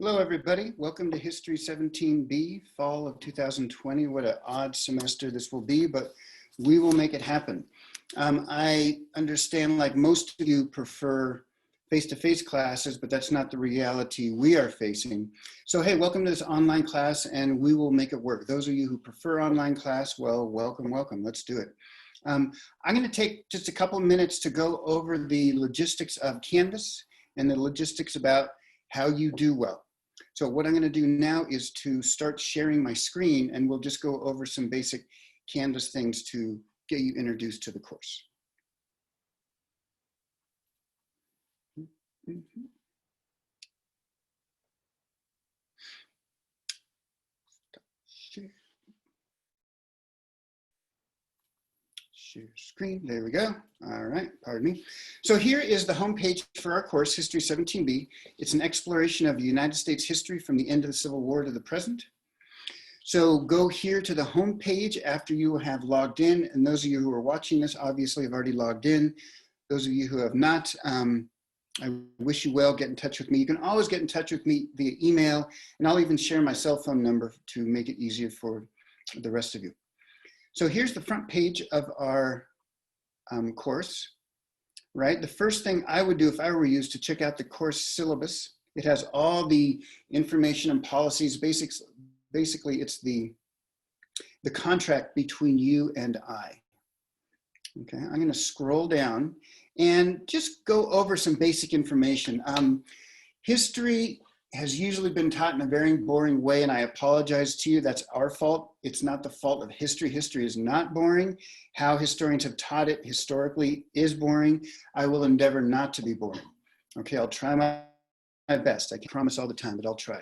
Hello, everybody. Welcome to History 17B, fall of 2020. What an odd semester this will be, but we will make it happen. I understand, like most of you, prefer face-to-face classes, but that's not the reality we are facing. So, hey, welcome to this online class, and we will make it work. Those of you who prefer online class, well, welcome, welcome. Let's do it. I'm going to take just a couple minutes to go over the logistics of Canvas and the logistics about how you do well. So what I'm going to do now is to start sharing my screen, and we'll just go over some basic Canvas things to get you introduced to the course. Share screen, there we go. All right, pardon me. So here is the homepage for our course, History 17B. It's an exploration of the United States history from the end of the Civil War to the present. So go here to the homepage after you have logged in, and those of you who are watching this obviously have already logged in. Those of you who have not, I wish you well, get in touch with me. You can always get in touch with me via email, and I'll even share my cell phone number to make it easier for the rest of you. So here's the front page of our course, right? The first thing I would do if I were you is to check out the course syllabus. It has all the information and policies. Basically, it's the contract between you and I. Okay, I'm going to scroll down and just go over some basic information. History has usually been taught in a very boring way, and I apologize to you. That's our fault. It's not the fault of history. History is not boring. How historians have taught it historically is boring. I will endeavor not to be boring. Okay, I'll try my best. I can't promise all the time, but I'll try.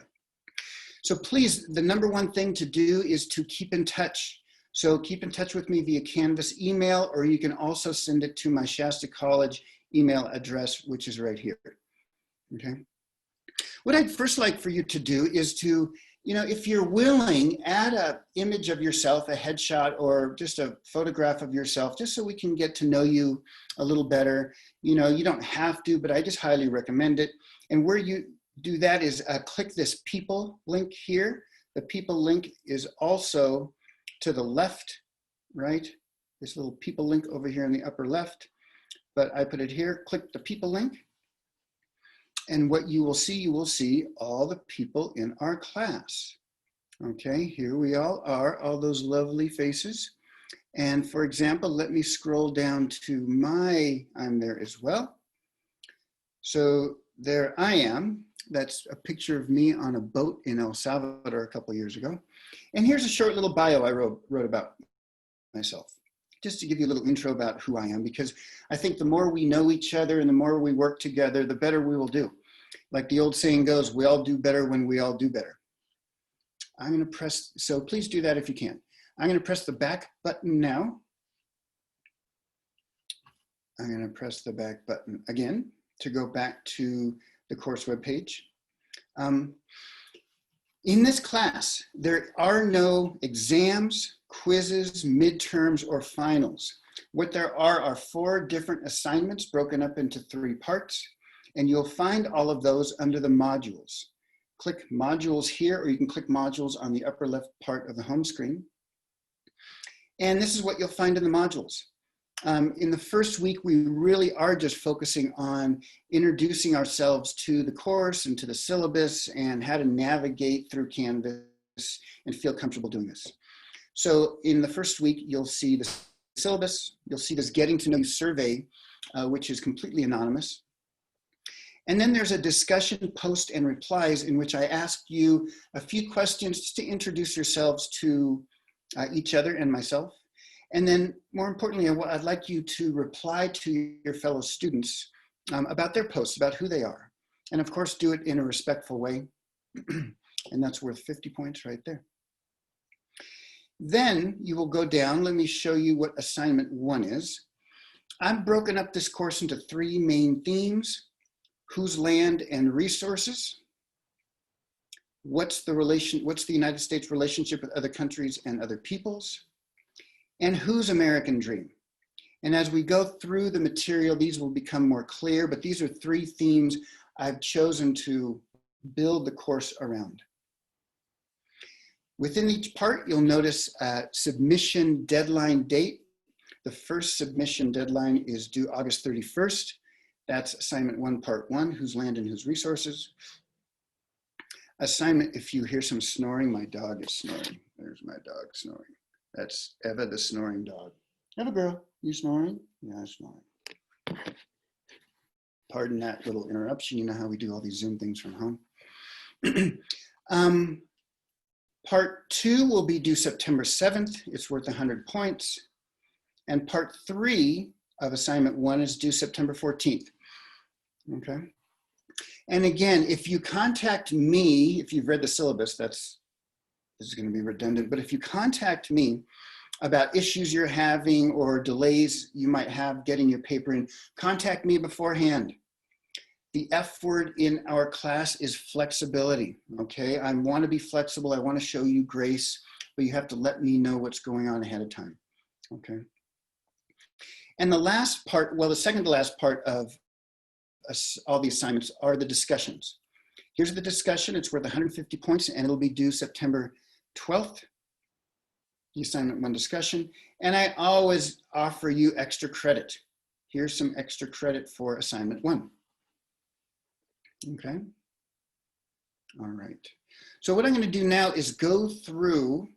So please, the number one thing to do is to keep in touch. So keep in touch with me via Canvas email, or you can also send it to my Shasta College email address, which is right here. Okay. What I'd first like for you to do is to, if you're willing, add an image of yourself, a headshot, or just a photograph of yourself, just so we can get to know you a little better. You don't have to, but I just highly recommend it. And where you do that is click this people link here. The people link is also to the left, right? This little people link over here in the upper left, but I put it here. Click the people link. And what you will see all the people in our class. Okay, here we all are, all those lovely faces. And for example, let me scroll down to I'm there as well. So there I am. That's a picture of me on a boat in El Salvador a couple of years ago. And here's a short little bio I wrote about myself, just to give you a little intro about who I am, because I think the more we know each other and the more we work together, the better we will do. Like the old saying goes, we all do better when we all do better. I'm going to press, so please do that if you can. I'm going to press the back button now. I'm going to press the back button again to go back to the course webpage. In this class, there are no exams, quizzes, midterms, or finals. What there are 4 different assignments broken up into 3 parts, and you'll find all of those under the modules. Click modules here, or you can click modules on the upper left part of the home screen. And this is what you'll find in the modules. In the first week, we really are just focusing on introducing ourselves to the course and to the syllabus and how to navigate through Canvas and feel comfortable doing this. So in the first week, you'll see the syllabus, you'll see this getting to know you survey, which is completely anonymous. And then there's a discussion, post, and replies in which I ask you a few questions just to introduce yourselves to each other and myself. And then more importantly, I'd like you to reply to your fellow students about their posts, about who they are. And of course, do it in a respectful way. And that's worth 50 points right there. Then you will go down. Let me show you what assignment 1 is. I've broken up this course into 3 main themes. Whose land and resources? What's the United States relationship with other countries and other peoples? And whose American dream? And as we go through the material, these will become more clear, but these are 3 themes I've chosen to build the course around. Within each part, you'll notice a submission deadline date. The first submission deadline is due August 31st. That's assignment 1, part 1, whose land and whose resources. Assignment, if you hear some snoring, my dog is snoring. There's my dog snoring. That's Eva, the snoring dog. Eva girl, you snoring? Yeah, I'm snoring. Pardon that little interruption. You know how we do all these Zoom things from home. Part 2 will be due September 7th. It's worth 100 points. And part 3 of assignment 1 is due September 14th. Okay. And again, if you contact me, if you've read the syllabus, this is going to be redundant, but if you contact me about issues you're having or delays you might have getting your paper in, contact me beforehand. The F word in our class is flexibility, okay? I want to be flexible. I want to show you grace, but you have to let me know what's going on ahead of time, okay? And the last part, well, the second to last part of all the assignments are the discussions. Here's the discussion. It's worth 150 points, and it'll be due September 12th, the assignment 1 discussion. And I always offer you extra credit. Here's some extra credit for assignment 1. Okay. All right. So what I'm going to do now is go through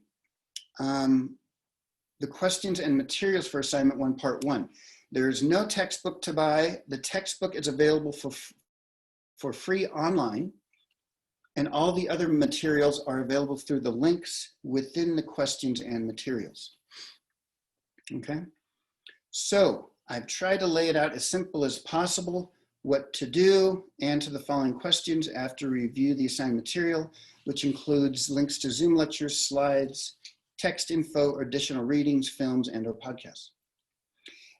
the questions and materials for assignment 1, part 1. There's no textbook to buy. The textbook is available for free online, and all the other materials are available through the links within the questions and materials. Okay. So I've tried to lay it out as simple as possible, what to do, answer the following questions after review the assigned material, which includes links to Zoom lectures, slides, text info, additional readings, films, and or podcasts.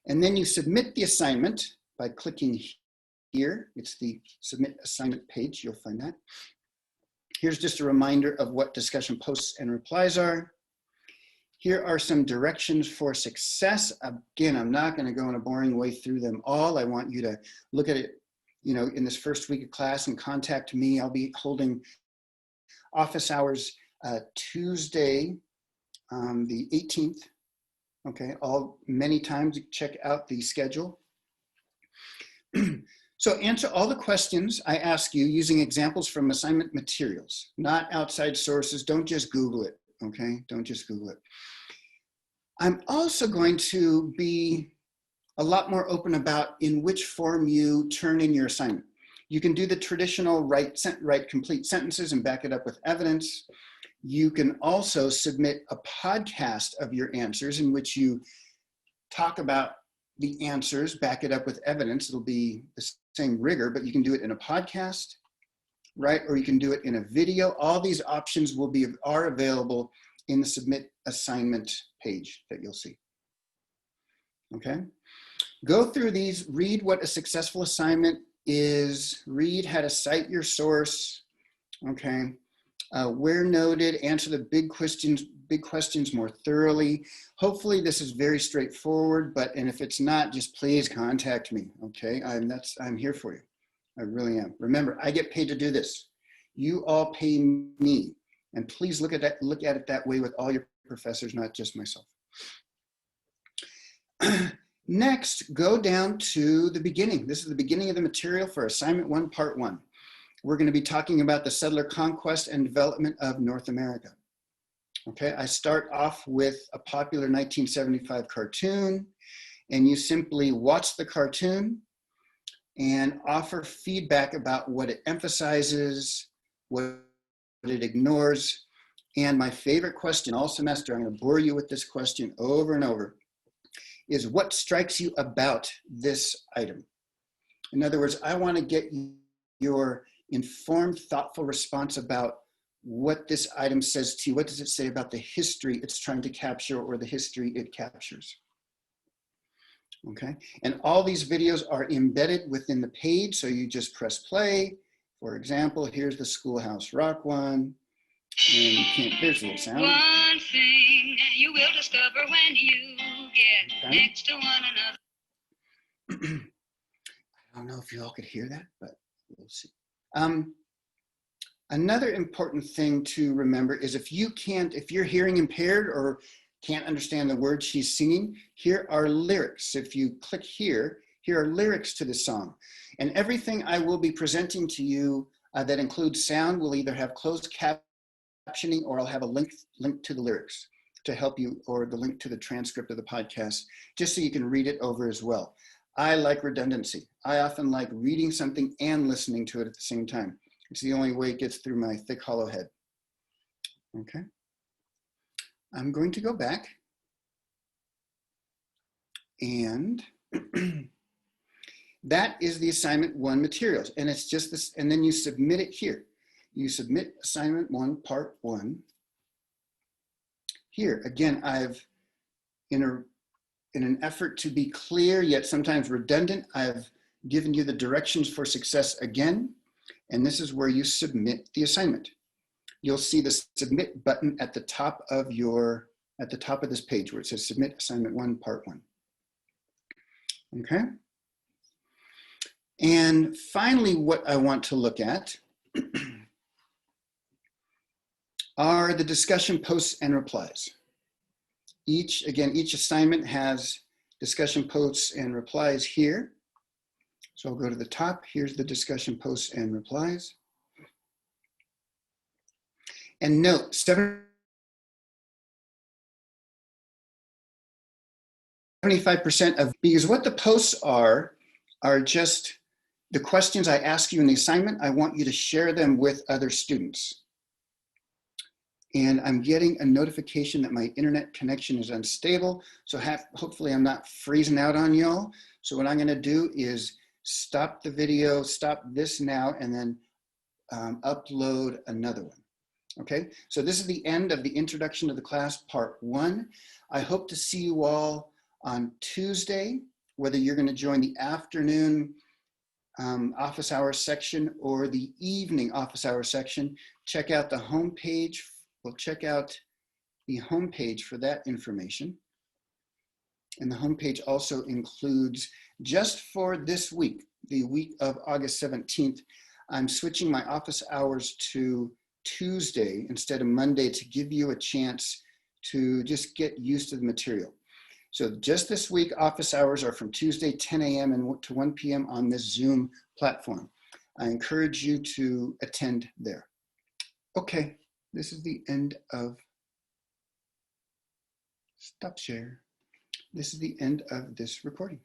And then you submit the assignment by clicking here. It's the submit assignment page, you'll find that. Here's just a reminder of what discussion posts and replies are. Here are some directions for success. Again, I'm not going to go in a boring way through them all. I want you to look at it, you know, in this first week of class and contact me. I'll be holding office hours Tuesday, the 18th. Okay, many times. Check out the schedule. So answer all the questions I ask you using examples from assignment materials, not outside sources. Don't just Google it, okay? Don't just Google it. I'm also going to be a lot more open about in which form you turn in your assignment. You can do the traditional write complete sentences and back it up with evidence. You can also submit a podcast of your answers in which you talk about the answers, back it up with evidence. It'll be the same rigor, but you can do it in a podcast, right? Or you can do it in a video. All these options are available in the submit assignment page that you'll see. Okay? Go through these, read what a successful assignment is, read how to cite your source, okay? Where noted, answer the big questions more thoroughly. Hopefully this is very straightforward, and if it's not, just please contact me, okay? I'm here for you. I really am. Remember, I get paid to do this. You all pay me, and please look at it that way with all your professors, not just myself. Next, go down to the beginning. This is the beginning of the material for assignment 1, part 1. We're going to be talking about the settler conquest and development of North America. Okay, I start off with a popular 1975 cartoon, and you simply watch the cartoon and offer feedback about what it emphasizes, what it ignores. And my favorite question all semester, I'm going to bore you with this question over and over, is what strikes you about this item? In other words, I want to get your informed, thoughtful response about what this item says to you. What does it say about the history it's trying to capture or the history it captures? Okay, and all these videos are embedded within the page, so you just press play. For example, here's the Schoolhouse Rock one, and you can't, there's a little sound. One thing you will discover when you get next to one another. I don't know if you all could hear that, but we'll see. Another important thing to remember is if you're hearing impaired or can't understand the words she's singing, here are lyrics. If you click here, here are lyrics to the song. And everything I will be presenting to you that includes sound will either have closed captioning or I'll have a link to the lyrics to help you, or the link to the transcript of the podcast, just so you can read it over as well. I like redundancy. I often like reading something and listening to it at the same time. It's the only way it gets through my thick, hollow head. Okay. I'm going to go back and that is the assignment 1 materials. And it's just this, and then you submit it here. You submit assignment 1, part 1. Here, again, I've, in an effort to be clear, yet sometimes redundant, I've given you the directions for success again. And this is where you submit the assignment. You'll see the submit button at the top of this page where it says submit assignment 1, part 1. Okay. And finally, what I want to look at are the discussion posts and replies. Each assignment has discussion posts and replies here. So I'll go to the top. Here's the discussion posts and replies. And note, 75% of, because what the posts are just the questions I ask you in the assignment. I want you to share them with other students. And I'm getting a notification that my internet connection is unstable. So hopefully I'm not freezing out on y'all. So what I'm gonna do is stop the video, stop this now, and then upload another one. Okay, so this is the end of the introduction to the class, part 1. I hope to see you all on Tuesday, whether you're gonna join the afternoon office hours section or the evening office hours section. Check out the homepage. We'll check out the homepage for that information. And the homepage also includes, just for this week, the week of August 17th, I'm switching my office hours to Tuesday instead of Monday to give you a chance to just get used to the material. So just this week, office hours are from Tuesday, 10 a.m. and to 1 p.m. on this Zoom platform. I encourage you to attend there. Okay. This is the end of, stop share. This is the end of this recording.